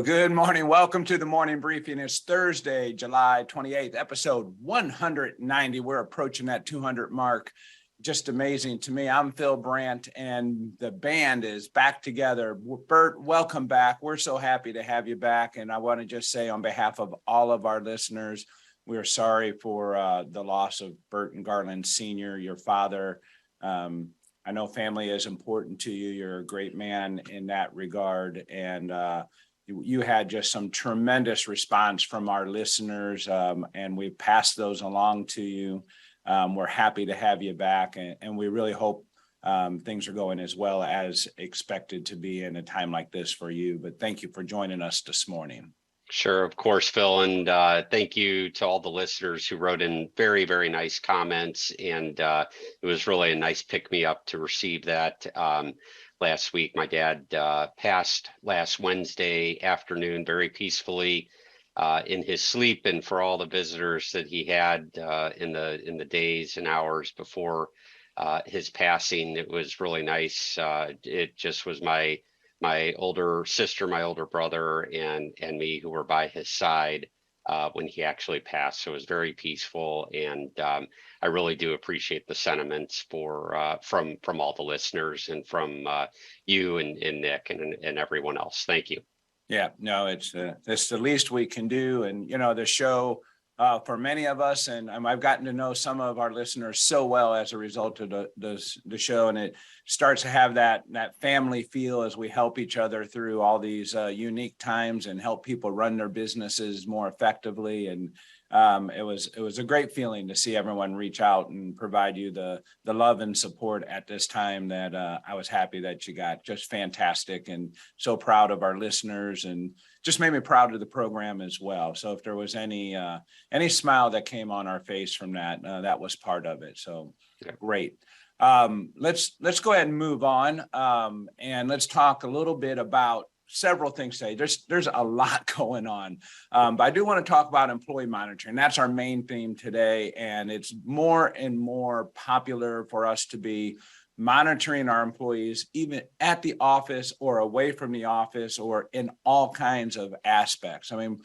good morning. Welcome to the morning briefing. It's Thursday, July 28th, episode 190. We're approaching that 200 mark. Just amazing to me. I'm Phil Brandt, and the band is back together. Bert, welcome back. We're so happy to have you back. And I want to just say on behalf of all of our listeners, we are sorry for the loss of Burton Garland Sr., your father. I know family is important to you. You're a great man in that regard. And you had just some tremendous response from our listeners, and we've passed those along to you. We're happy to have you back, and we really hope things are going as well as expected to be in a time like this for you. But thank you for joining us this morning. Sure, of course, Phil, and thank you to all the listeners who wrote in very, very nice comments, and it was really a nice pick-me-up to receive that. Last week, my dad passed last Wednesday afternoon very peacefully in his sleep, and for all the visitors that he had in the days and hours before his passing, it was really nice. It just was my older sister, my older brother, and me who were by his side when he actually passed. So it was very peaceful, and I really do appreciate the sentiments from all the listeners and from you and Nick and everyone else. Thank you. Yeah, no, it's the least we can do, and the show. For many of us, and I've gotten to know some of our listeners so well as a result of the show, and it starts to have that family feel as we help each other through all these unique times and help people run their businesses more effectively. And it was a great feeling to see everyone reach out and provide you the love and support at this time that I was happy that you got. Just fantastic, and so proud of our listeners, and just made me proud of the program as well. So if there was any smile that came on our face from that, that was part of it. So great. Let's go ahead and move on, and let's talk a little bit about several things today. There's a lot going on, but I do want to talk about employee monitoring. That's our main theme today, and it's more and more popular for us to be monitoring our employees, even at the office or away from the office or in all kinds of aspects. I mean,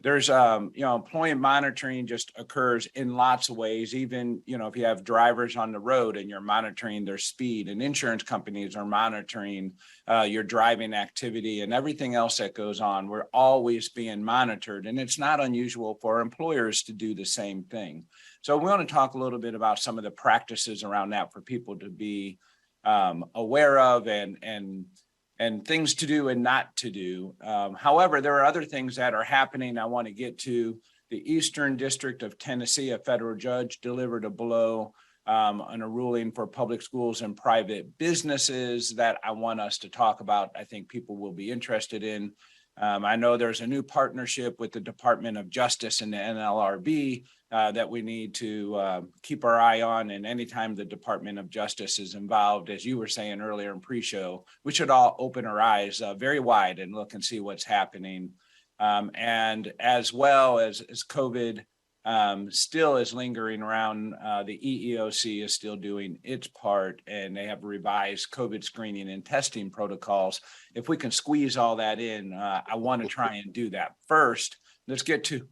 there's employee monitoring just occurs in lots of ways. Even if you have drivers on the road and you're monitoring their speed, and insurance companies are monitoring your driving activity and everything else that goes on. We're always being monitored, and it's not unusual for employers to do the same thing. So we want to talk a little bit about some of the practices around that for people to be aware of and things to do and not to do. However, there are other things that are happening I want to get to. The Eastern District of Tennessee, a federal judge delivered a blow on a ruling for public schools and private businesses that I want us to talk about. I think people will be interested in. I know there's a new partnership with the Department of Justice and the NLRB that we need to keep our eye on. And anytime the Department of Justice is involved, as you were saying earlier in pre-show, we should all open our eyes very wide and look and see what's happening. And as well as COVID still is lingering around, the EEOC is still doing its part, and they have revised COVID screening and testing protocols. If we can squeeze all that in, I want to try and do that. First, let's get to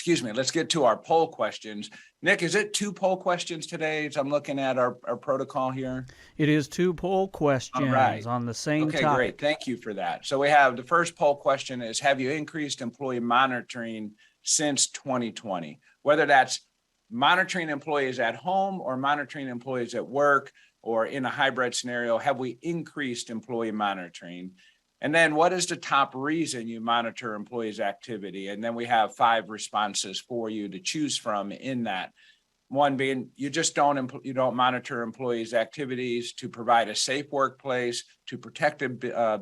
let's get to our poll questions. Nick, is it 2 poll questions today? As I'm looking at our protocol here. It is 2 poll questions on the same topic. Okay, great. Thank you for that. So we have the first poll question is, have you increased employee monitoring since 2020? Whether that's monitoring employees at home or monitoring employees at work or in a hybrid scenario, have we increased employee monitoring? And then what is the top reason you monitor employees' activity? And then we have 5 responses for you to choose from in that. One being you don't monitor employees' activities to provide a safe workplace, to protect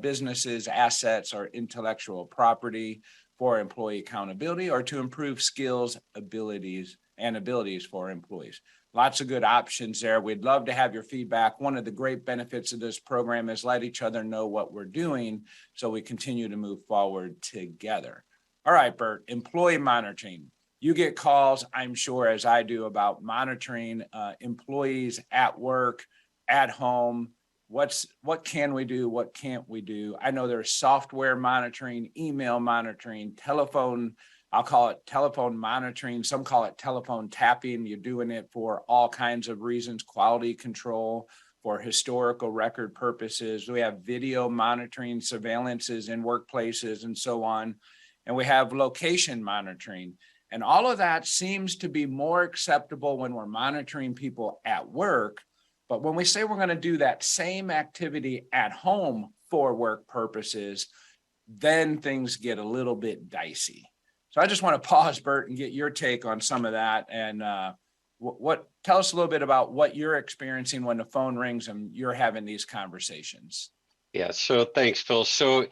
businesses, assets, or intellectual property, for employee accountability, or to improve skills, abilities for employees. Lots of good options there. We'd love to have your feedback. One of the great benefits of this program is let each other know what we're doing so we continue to move forward together. All right, Bert, employee monitoring. You get calls, I'm sure, as I do, about monitoring employees at work, at home. what can we do? What can't we do? I know there's software monitoring, email monitoring, telephone. I'll call it telephone monitoring. Some call it telephone tapping. You're doing it for all kinds of reasons, quality control, for historical record purposes. We have video monitoring, surveillances in workplaces and so on. And we have location monitoring. And all of that seems to be more acceptable when we're monitoring people at work. But when we say we're going to do that same activity at home for work purposes, then things get a little bit dicey. So I just want to pause, Bert, and get your take on some of that. And tell us a little bit about what you're experiencing when the phone rings and you're having these conversations. Yeah, so thanks, Phil. So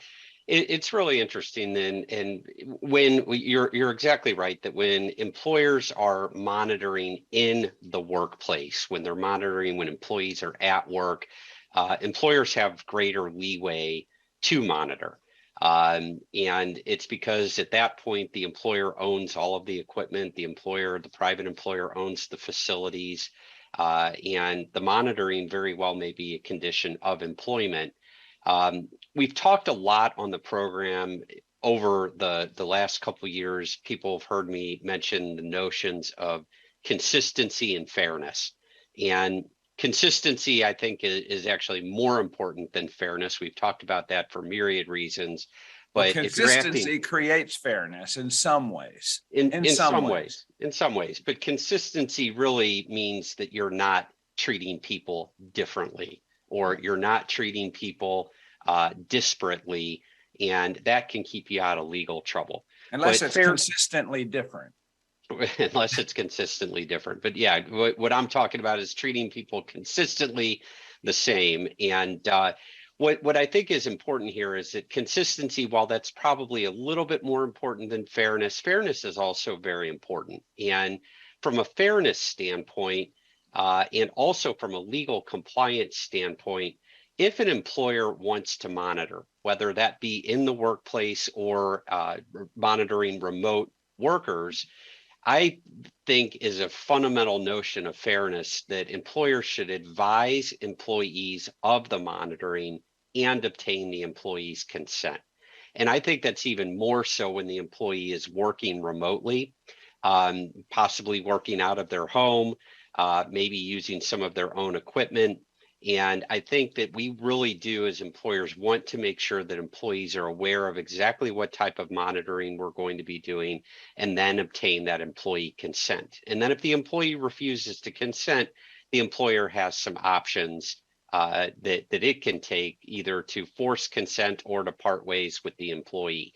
it's really interesting, and when you're exactly right that when employers are monitoring in the workplace, when they're monitoring when employees are at work, employers have greater leeway to monitor. And it's because at that point, the employer owns all of the equipment, the private employer owns the facilities, and the monitoring very well may be a condition of employment. We've talked a lot on the program over the last couple of years. People have heard me mention the notions of consistency and fairness. And consistency, I think, is actually more important than fairness. We've talked about that for myriad reasons. But well, consistency creates fairness in some ways. In some ways. But consistency really means that you're not treating people differently, or you're not treating people disparately, and that can keep you out of legal trouble. Unless it's consistently different. Unless it's consistently different. But yeah, what I'm talking about is treating people consistently the same. And what I think is important here is that consistency, while that's probably a little bit more important than fairness, fairness is also very important. And from a fairness standpoint, and also from a legal compliance standpoint, if an employer wants to monitor, whether that be in the workplace or monitoring remote workers, I think is a fundamental notion of fairness that employers should advise employees of the monitoring and obtain the employee's consent. And I think that's even more so when the employee is working remotely, possibly working out of their home, maybe using some of their own equipment. And I think that we really do, as employers, want to make sure that employees are aware of exactly what type of monitoring we're going to be doing, and then obtain that employee consent. And then if the employee refuses to consent, the employer has some options that it can take, either to force consent or to part ways with the employee.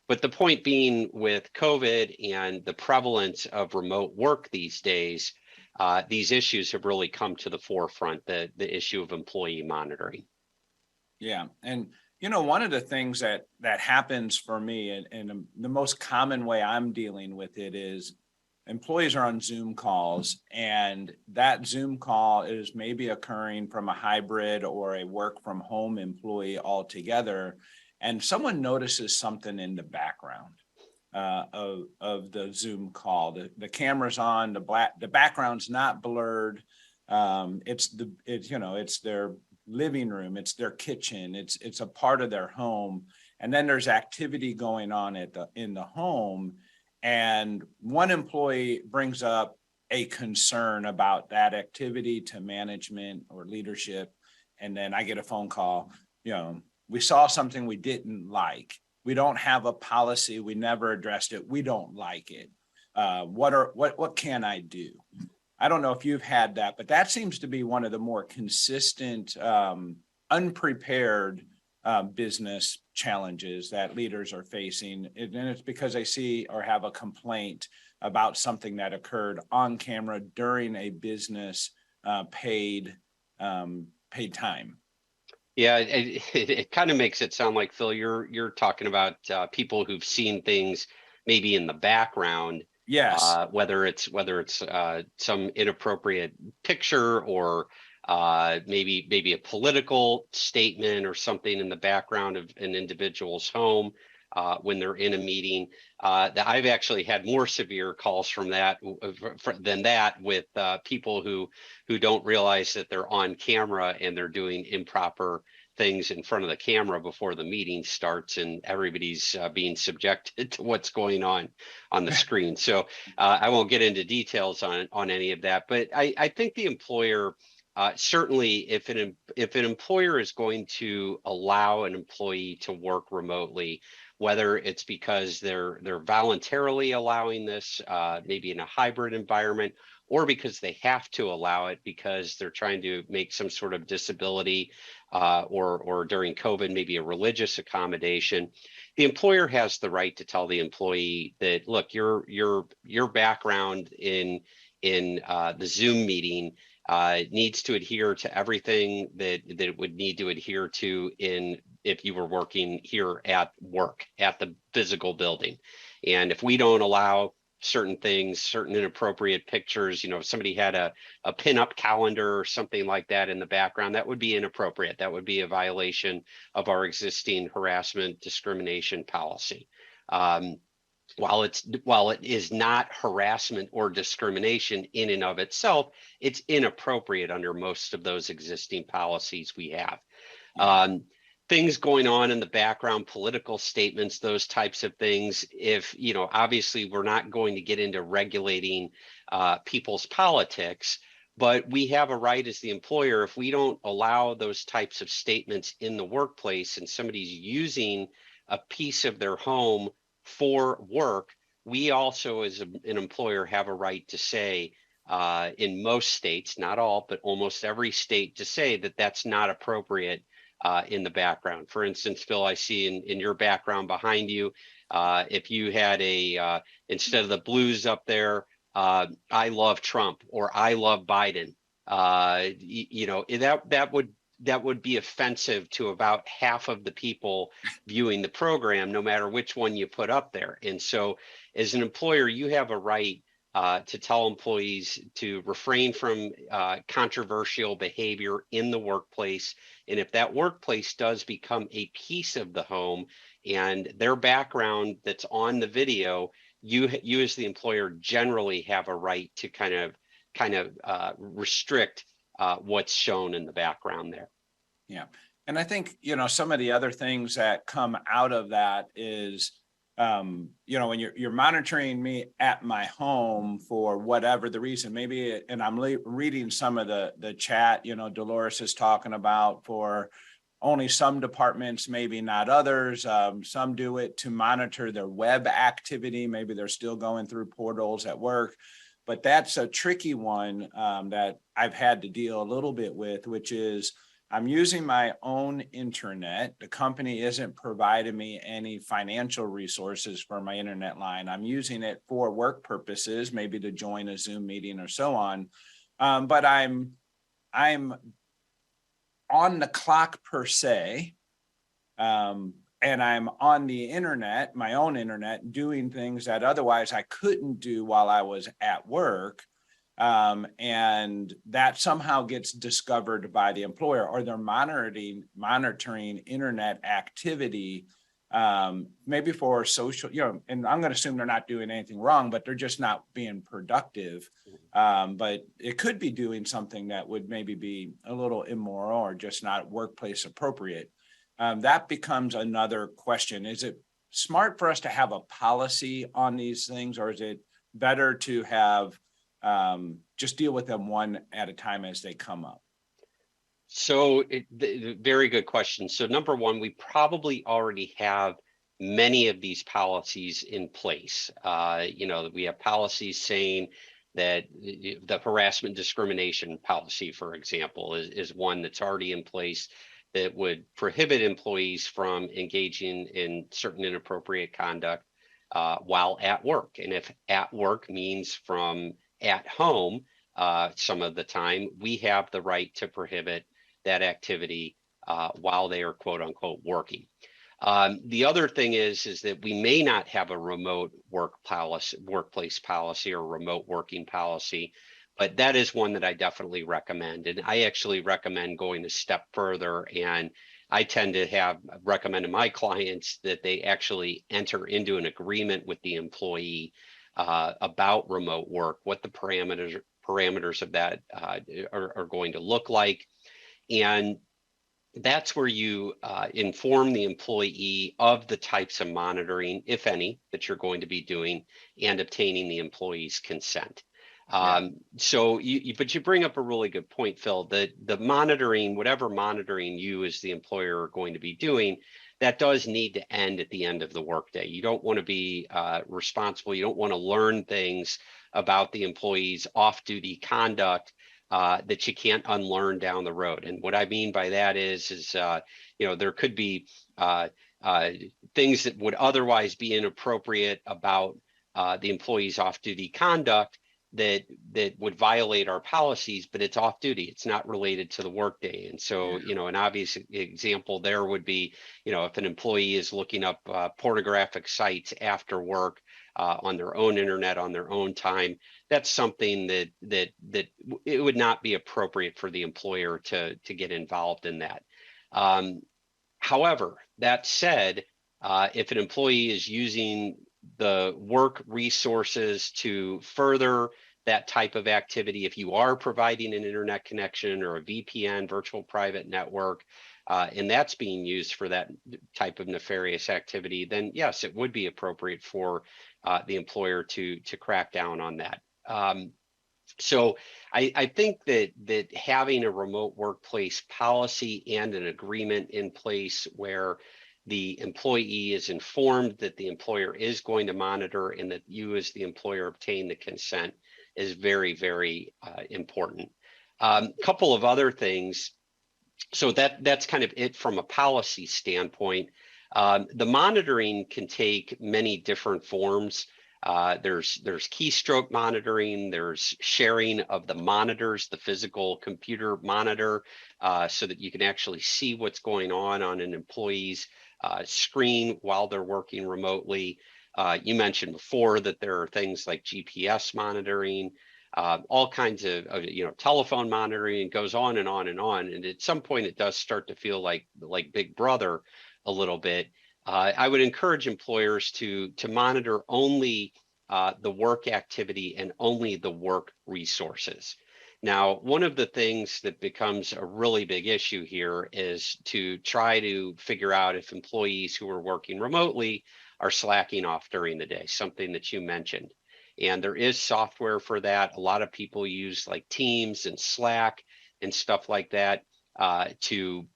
But the point being, with COVID and the prevalence of remote work these days, these issues have really come to the forefront, the issue of employee monitoring. Yeah. And, one of the things that happens for me, and the most common way I'm dealing with it, is employees are on Zoom calls, and that Zoom call is maybe occurring from a hybrid or a work from home employee altogether. And someone notices something in the background of the Zoom call. The camera's on, the background's not blurred. It's their living room, it's their kitchen, it's a part of their home. And then there's activity going on in the home. And one employee brings up a concern about that activity to management or leadership. And then I get a phone call, we saw something we didn't like. We don't have a policy. We never addressed it. We don't like it. What can I do? I don't know if you've had that, but that seems to be one of the more consistent, unprepared business challenges that leaders are facing. And it's because they see or have a complaint about something that occurred on camera during a business paid time. Yeah, it kind of makes it sound like, Phil, you're talking about people who've seen things maybe in the background. Yes. Whether it's some inappropriate picture, or maybe a political statement or something in the background of an individual's home. when they're in a meeting. That I've actually had more severe calls from that than that with people who don't realize that they're on camera and they're doing improper things in front of the camera before the meeting starts, and everybody's being subjected to what's going on the screen. So I won't get into details on any of that, but I think the employer, certainly if an employer is going to allow an employee to work remotely, whether it's because they're voluntarily allowing this, maybe in a hybrid environment, or because they have to allow it because they're trying to make some sort of disability, or during COVID, maybe a religious accommodation, the employer has the right to tell the employee that, look, your background in the Zoom meeting needs to adhere to everything that it would need to adhere to if you were working here at work at the physical building. And if we don't allow certain things, certain inappropriate pictures, if somebody had a pin-up calendar or something like that in the background, that would be inappropriate. That would be a violation of our existing harassment discrimination policy. While it is not harassment or discrimination in and of itself, it's inappropriate under most of those existing policies we have. Things going on in the background, political statements, those types of things. If, obviously we're not going to get into regulating people's politics, but we have a right as the employer, if we don't allow those types of statements in the workplace and somebody's using a piece of their home for work, we also as an employer have a right to say, in most states, not all, but almost every state, to say that that's not appropriate in the background. For instance, Phil, I see in your background behind you, if you had instead of the blues up there, I love Trump or I love Biden, that would be offensive to about half of the people viewing the program, no matter which one you put up there. And so as an employer, you have a right to tell employees to refrain from controversial behavior in the workplace. And if that workplace does become a piece of the home and their background that's on the video, you as the employer generally have a right to kind of restrict what's shown in the background there. Yeah. And I think, some of the other things that come out of that is, when you're monitoring me at my home for whatever the reason, maybe, and I'm reading some of the chat, Dolores is talking about for only some departments, maybe not others. Some do it to monitor their web activity. Maybe they're still going through portals at work. But that's a tricky one that I've had to deal a little bit with, which is I'm using my own internet. The company isn't providing me any financial resources for my internet line. I'm using it for work purposes, maybe to join a Zoom meeting or so on. But I'm on the clock per se, and I'm on the internet, my own internet, doing things that otherwise I couldn't do while I was at work. And that somehow gets discovered by the employer, or they're monitoring internet activity, maybe for social, and I'm going to assume they're not doing anything wrong, but they're just not being productive. But it could be doing something that would maybe be a little immoral or just not workplace appropriate. That becomes another question. Is it smart for us to have a policy on these things, or is it better to have just deal with them one at a time as they come up? So very good question. So number one, we probably already have many of these policies in place. We have policies saying that the harassment discrimination policy, for example, is one that's already in place that would prohibit employees from engaging in certain inappropriate conduct while at work. And if at work means from at home, some of the time, we have the right to prohibit that activity while they are quote unquote working. The other thing is that we may not have a remote workplace policy or remote working policy, but that is one that I definitely recommend. And I actually recommend going a step further and I tend to have recommended my clients that they actually enter into an agreement with the employee about remote work, what the parameters of that are going to look like. And that's where you inform the employee of the types of monitoring, if any, that you're going to be doing, and obtaining the employee's consent. So but you bring up a really good point, Phil, that the monitoring, whatever monitoring you as the employer are going to be doing, that does need to end at the end of the workday. You don't want to be responsible. You don't want to learn things about the employee's off-duty conduct that you can't unlearn down the road. And what I mean by that is there could be things that would otherwise be inappropriate about the employee's off-duty conduct that would violate our policies, but it's off duty. It's not related to the workday. And so, an obvious example there would be, if an employee is looking up pornographic sites after work on their own internet, on their own time, that's something that it would not be appropriate for the employer to get involved in that. However, that said, if an employee is using the work resources to further that type of activity, if you are providing an internet connection or a VPN, virtual private network, and that's being used for that type of nefarious activity, then yes, it would be appropriate for the employer to crack down on that. So I think that having a remote workplace policy and an agreement in place where the employee is informed that the employer is going to monitor and that you as the employer obtain the consent is very, very important. Couple of other things. So that's kind of it from a policy standpoint. The monitoring can take many different forms. There's keystroke monitoring, there's sharing of the monitors, the physical computer monitor, so that you can actually see what's going on an employee's screen while they're working remotely. You mentioned before that there are things like GPS monitoring, all kinds of telephone monitoring. It goes on and on and on. And at some point, it does start to feel like Big Brother a little bit. I would encourage employers to monitor only the work activity and only the work resources. Now, one of the things that becomes a really big issue here is to try to figure out if employees who are working remotely are slacking off during the day, something that you mentioned. And there is software for that. A lot of people use like Teams and Slack and stuff like that to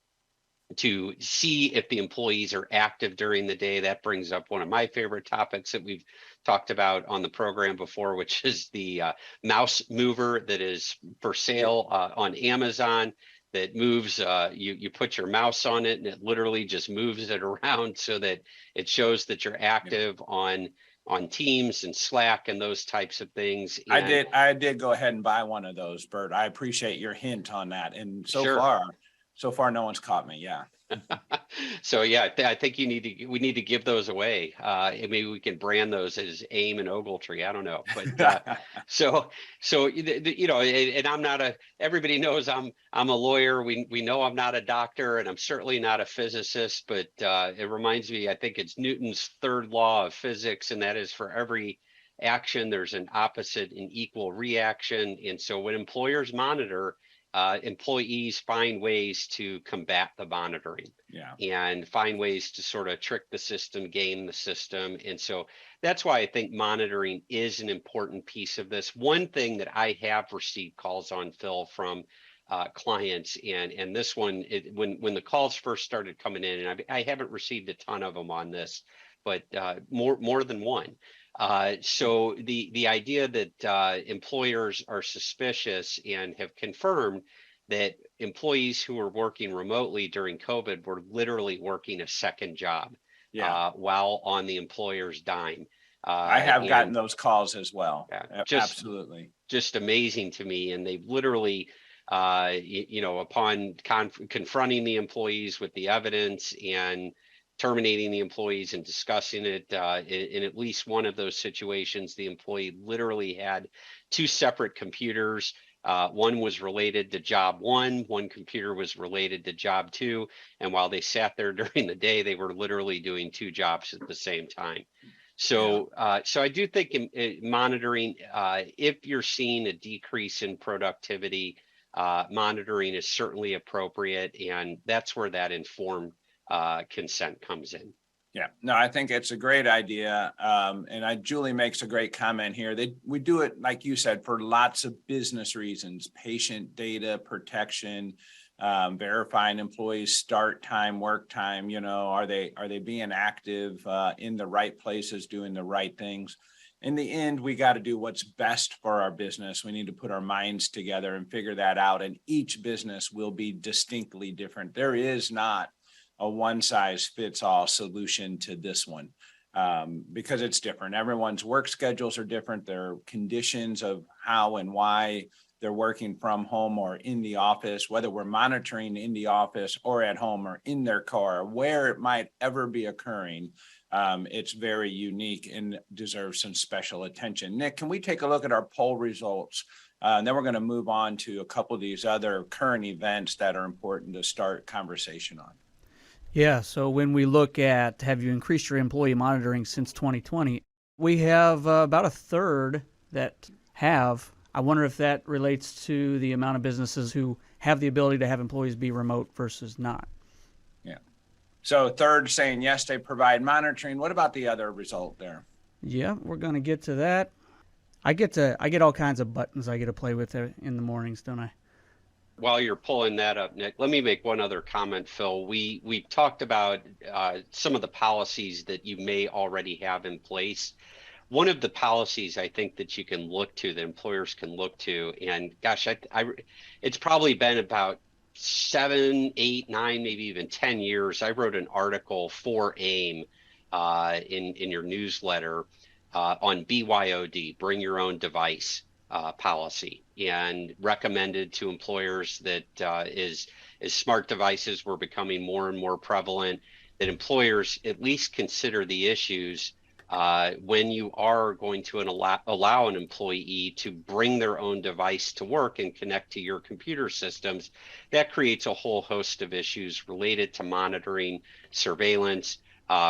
see if the employees are active during the day. That brings up one of my favorite topics that we've talked about on the program before, which is the mouse mover that is for sale on Amazon that moves, you put your mouse on it and it literally just moves it around so that it shows that you're active on Teams and Slack and those types of things. And I did go ahead and buy one of those, Bert. I appreciate your hint on that. And Sure. so far, no one's caught me. Yeah. So yeah, I think we need to give those away. Maybe we can brand those as AIM and Ogletree. I don't know, but so and I'm not everybody knows I'm a lawyer. We know I'm not a doctor, and I'm certainly not a physicist. But it reminds me, I think it's Newton's third law of physics, and that is for every action there's an opposite and equal reaction. And so when employers monitor, employees find ways to combat the monitoring and find ways to sort of trick the system, game the system. And so that's why I think monitoring is an important piece of this. One thing that I have received calls on, Phil, from clients, and this one, when the calls first started coming in, and I haven't received a ton of them on this, but more than one. So the idea that employers are suspicious and have confirmed that employees who were working remotely during COVID were literally working a second job while on the employer's dime. I have gotten those calls as well. Absolutely. Just amazing to me. And they've literally, upon confronting the employees with the evidence and terminating the employees and discussing it, in at least one of those situations, the employee literally had two separate computers One was related to job one computer was related to job two. And while they sat there during the day, they were literally doing two jobs at the same time. So, so I do think monitoring, if you're seeing a decrease in productivity, monitoring is certainly appropriate. And that's where that informed consent comes in. Yeah, no, I think it's a great idea. And Julie makes a great comment here. We do it, like you said, for lots of business reasons: patient data protection, verifying employees' start time, work time. Are they being active in the right places, doing the right things? In the end, we got to do what's best for our business. We need to put our minds together and figure that out. And each business will be distinctly different. There is not a one-size-fits-all solution to this one, because it's different. Everyone's work schedules are different. Their conditions of how and why they're working from home or in the office, whether we're monitoring in the office or at home or in their car, where it might ever be occurring. It's very unique and deserves some special attention. Nick, can we take a look at our poll results? And then we're going to move on to a couple of these other current events that are important to start conversation on. Yeah, so when we look at have you increased your employee monitoring since 2020, we have about a third that have. I wonder if that relates to the amount of businesses who have the ability to have employees be remote versus not. Yeah. So third saying yes, they provide monitoring. What about the other result there? Yeah, we're going to get to that. I get all kinds of buttons I get to play with in the mornings, don't I? While you're pulling that up, Nick, let me make one other comment, Phil. We talked about some of the policies that you may already have in place. One of the policies I think that you can look to, that employers can look to, and gosh, it's probably been about 7, 8, 9, maybe even 10 years. I wrote an article for AIM in your newsletter on BYOD, bring your own device policy, and recommended to employers that as smart devices were becoming more and more prevalent, that employers at least consider the issues when you are going to allow an employee to bring their own device to work and connect to your computer systems. That creates a whole host of issues related to monitoring, surveillance,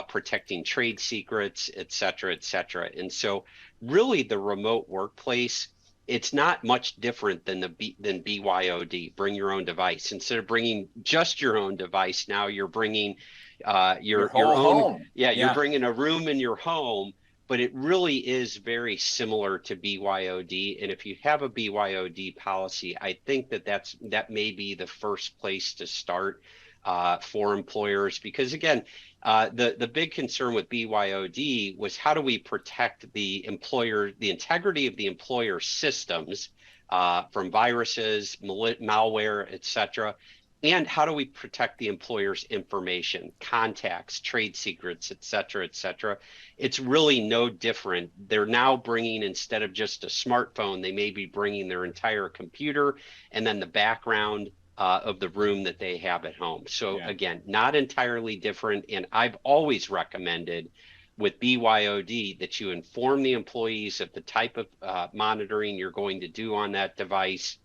protecting trade secrets, et cetera, et cetera. And so really the remote workplace, it's not much different than than BYOD, bring your own device. Instead of bringing just your own device, now you're bringing your own home. Yeah, you're bringing a room in your home, but it really is very similar to BYOD. And if you have a BYOD policy, I think that may be the first place to start for employers, because again, the big concern with BYOD was how do we protect the integrity of the employer systems from viruses, malware, et cetera, and how do we protect the employer's information, contacts, trade secrets, et cetera, et cetera. It's really no different. They're now bringing, instead of just a smartphone, they may be bringing their entire computer and then the background of the room that they have at home. So again, not entirely different. And I've always recommended with BYOD that you inform the employees of the type of monitoring you're going to do on that device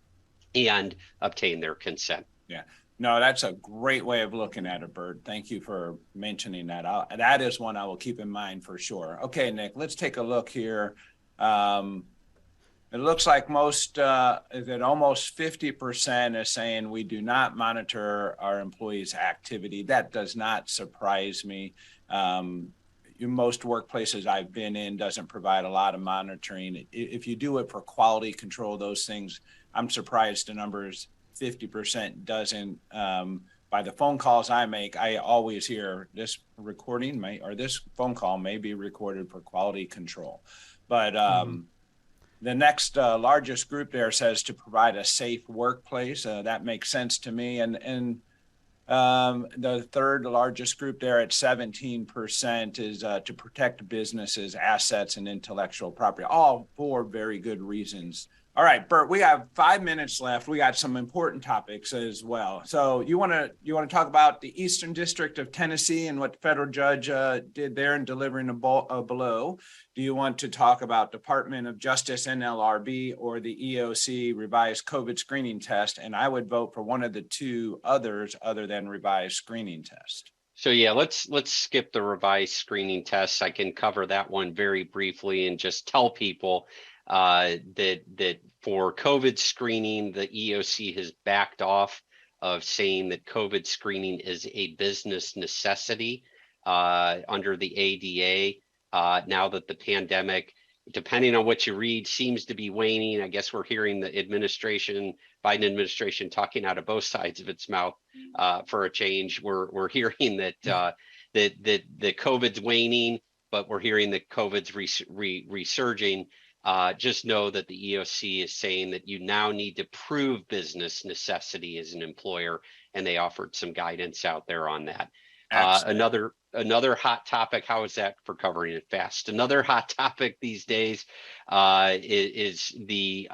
and obtain their consent. Yeah, no, that's a great way of looking at it, Bert. Thank you for mentioning that. That is one I will keep in mind for sure. Okay, Nick, let's take a look here. It looks like almost 50% is saying we do not monitor our employees' activity. That does not surprise me. Most workplaces I've been in doesn't provide a lot of monitoring. If you do it for quality control, those things, I'm surprised the numbers 50% doesn't. By the phone calls I make, I always hear this recording this phone call may be recorded for quality control. But the next largest group there says to provide a safe workplace. That makes sense to me. And the third largest group there at 17% is to protect businesses, assets, and intellectual property. All four very good reasons All right, Bert, we have 5 minutes left. We got some important topics as well. So you want to talk about the Eastern District of Tennessee and what the federal judge did there in delivering a below? Do you want to talk about Department of Justice, NLRB, or the EOC revised COVID screening test? And I would vote for one of the two others other than revised screening test. So yeah, let's skip the revised screening tests. I can cover that one very briefly and just tell people that for COVID screening, the EOC has backed off of saying that COVID screening is a business necessity under the ADA. Now that the pandemic, depending on what you read, seems to be waning. I guess we're hearing the Biden administration talking out of both sides of its mouth for a change. We're hearing that that COVID's waning, but we're hearing that COVID's resurging. Just know that the EOC is saying that you now need to prove business necessity as an employer, and they offered some guidance out there on that. Another hot topic. How is that for covering it fast? Another hot topic these days is the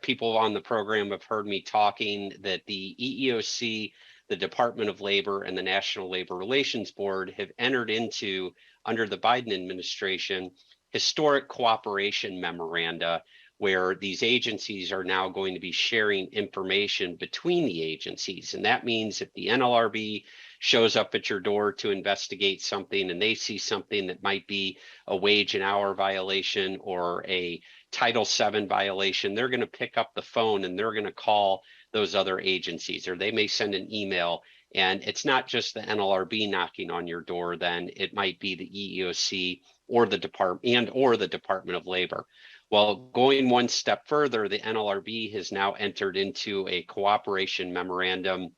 people on the program have heard me talking that the EEOC, the Department of Labor, and the National Labor Relations Board have entered into, under the Biden administration, historic cooperation memoranda, where these agencies are now going to be sharing information between the agencies. And that means if the NLRB shows up at your door to investigate something and they see something that might be a wage and hour violation or a Title VII violation, they're going to pick up the phone and they're going to call those other agencies, or they may send an email. And it's not just the NLRB knocking on your door, then it might be the EEOC or the Department of Labor. Well, going one step further, the NLRB has now entered into a cooperation memorandum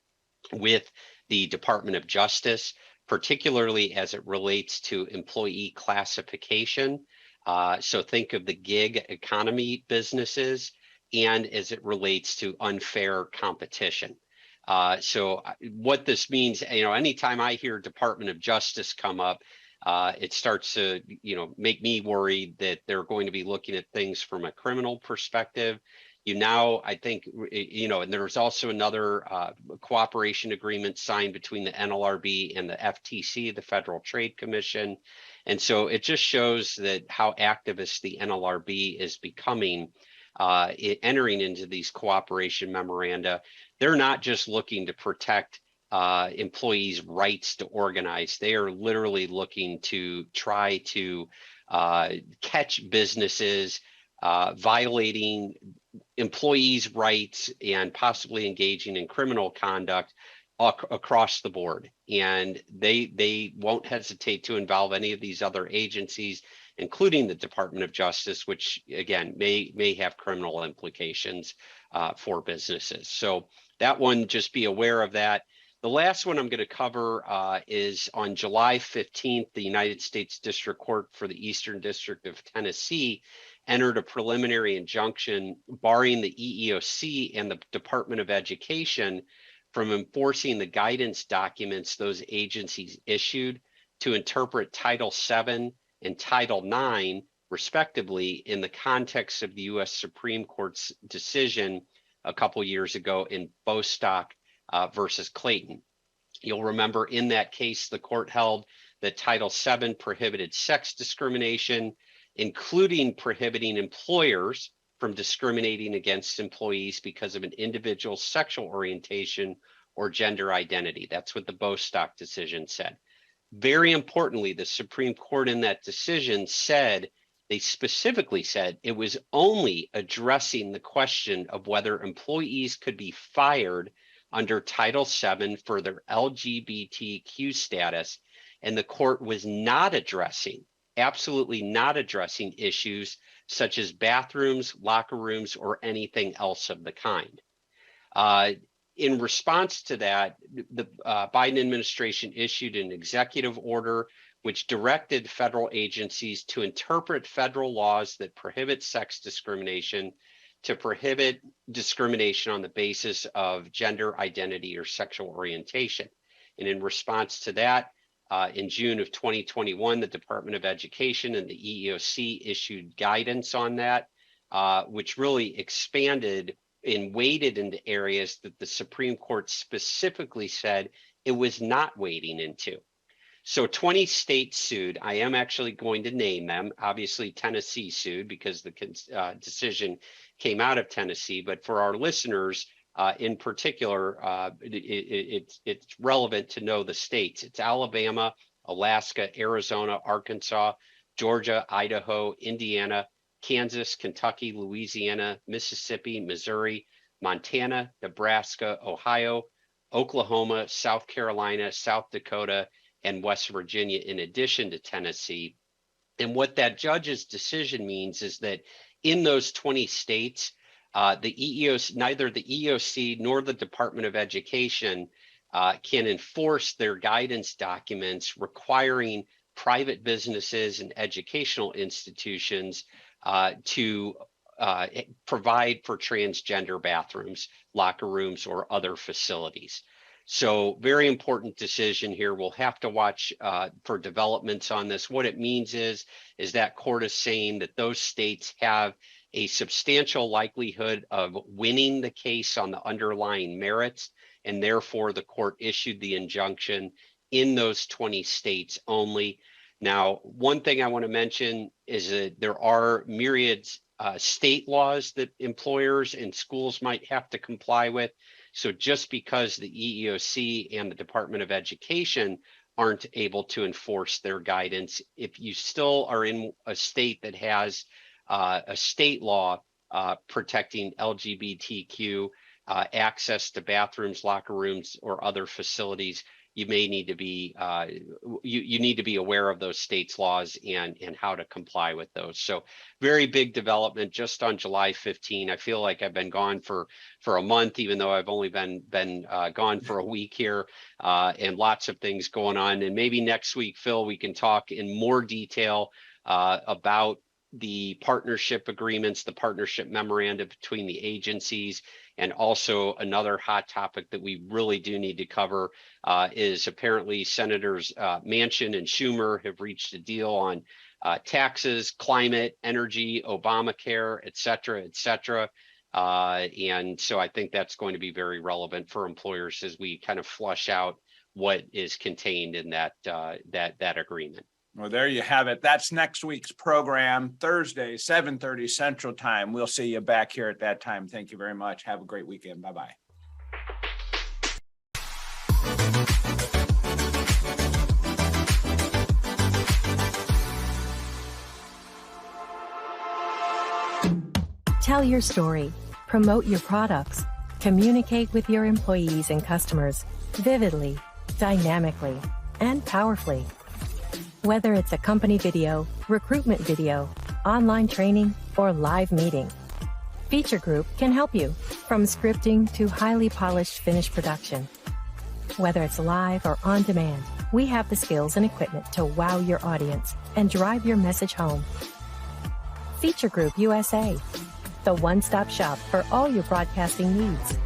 with the Department of Justice, particularly as it relates to employee classification. So think of the gig economy businesses, and as it relates to unfair competition. So what this means, anytime I hear Department of Justice come up, it starts to, make me worried that they're going to be looking at things from a criminal perspective. I think, and there's also another cooperation agreement signed between the NLRB and the FTC, the Federal Trade Commission. And so it just shows that how activist the NLRB is becoming, entering into these cooperation memoranda. They're not just looking to protect employees' rights to organize. They are literally looking to try to catch businesses violating employees' rights and possibly engaging in criminal conduct across the board. And they won't hesitate to involve any of these other agencies, including the Department of Justice, which again may have criminal implications for businesses. So that one, just be aware of that. The last one I'm going to cover is on July 15th, the United States District Court for the Eastern District of Tennessee entered a preliminary injunction barring the EEOC and the Department of Education from enforcing the guidance documents those agencies issued to interpret Title VII and Title IX, respectively, in the context of the U.S. Supreme Court's decision a couple years ago in Bostock versus Clayton. You'll remember in that case, the court held that Title VII prohibited sex discrimination, including prohibiting employers from discriminating against employees because of an individual's sexual orientation or gender identity. That's what the Bostock decision said. Very importantly, the Supreme Court in that decision they specifically said it was only addressing the question of whether employees could be fired under Title VII for their LGBTQ status, and the court was not addressing, absolutely not addressing issues such as bathrooms, locker rooms, or anything else of the kind. In response to that, the Biden administration issued an executive order which directed federal agencies to interpret federal laws that prohibit sex discrimination to prohibit discrimination on the basis of gender identity or sexual orientation. And in response to that, in June of 2021, the Department of Education and the EEOC issued guidance on that. which really expanded and waded into areas that the Supreme Court specifically said it was not wading into. So 20 states sued. I am actually going to name them. Obviously, Tennessee sued because the decision came out of Tennessee. But for our listeners in particular, it's relevant to know the states. It's Alabama, Alaska, Arizona, Arkansas, Georgia, Idaho, Indiana, Kansas, Kentucky, Louisiana, Mississippi, Missouri, Montana, Nebraska, Ohio, Oklahoma, South Carolina, South Dakota, and West Virginia, in addition to Tennessee. And what that judge's decision means is that in those 20 states, the EEOC, neither the EEOC nor the Department of Education can enforce their guidance documents requiring private businesses and educational institutions to provide for transgender bathrooms, locker rooms, or other facilities. So very important decision here. We'll have to watch for developments on this. What it means is that court is saying that those states have a substantial likelihood of winning the case on the underlying merits, and therefore the court issued the injunction in those 20 states only. Now, one thing I want to mention is that there are myriad state laws that employers and schools might have to comply with. So just because the EEOC and the Department of Education aren't able to enforce their guidance, if you still are in a state that has a state law protecting LGBTQ access to bathrooms, locker rooms, or other facilities, you may need to be you need to be aware of those states' laws and how to comply with those. So very big development just on July 15. I feel like I've been gone for a month, even though I've only been gone for a week here, and lots of things going on. And maybe next week, Phil, we can talk in more detail about the partnership agreements, the partnership memoranda between the agencies. And also another hot topic that we really do need to cover is apparently Senators Manchin and Schumer have reached a deal on taxes, climate, energy, Obamacare, et cetera, et cetera. And so I think that's going to be very relevant for employers as we kind of flush out what is contained in that agreement. Well, there you have it. That's next week's program, Thursday, 7:30 Central Time. We'll see you back here at that time. Thank you very much. Have a great weekend. Bye-bye. Tell your story, promote your products, communicate with your employees and customers vividly, dynamically, and powerfully. Whether it's a company video, recruitment video, online training, or live meeting, Feature Group can help you, from scripting to highly polished finished production. Whether it's live or on demand, we have the skills and equipment to wow your audience and drive your message home. Feature Group USA, the one-stop shop for all your broadcasting needs.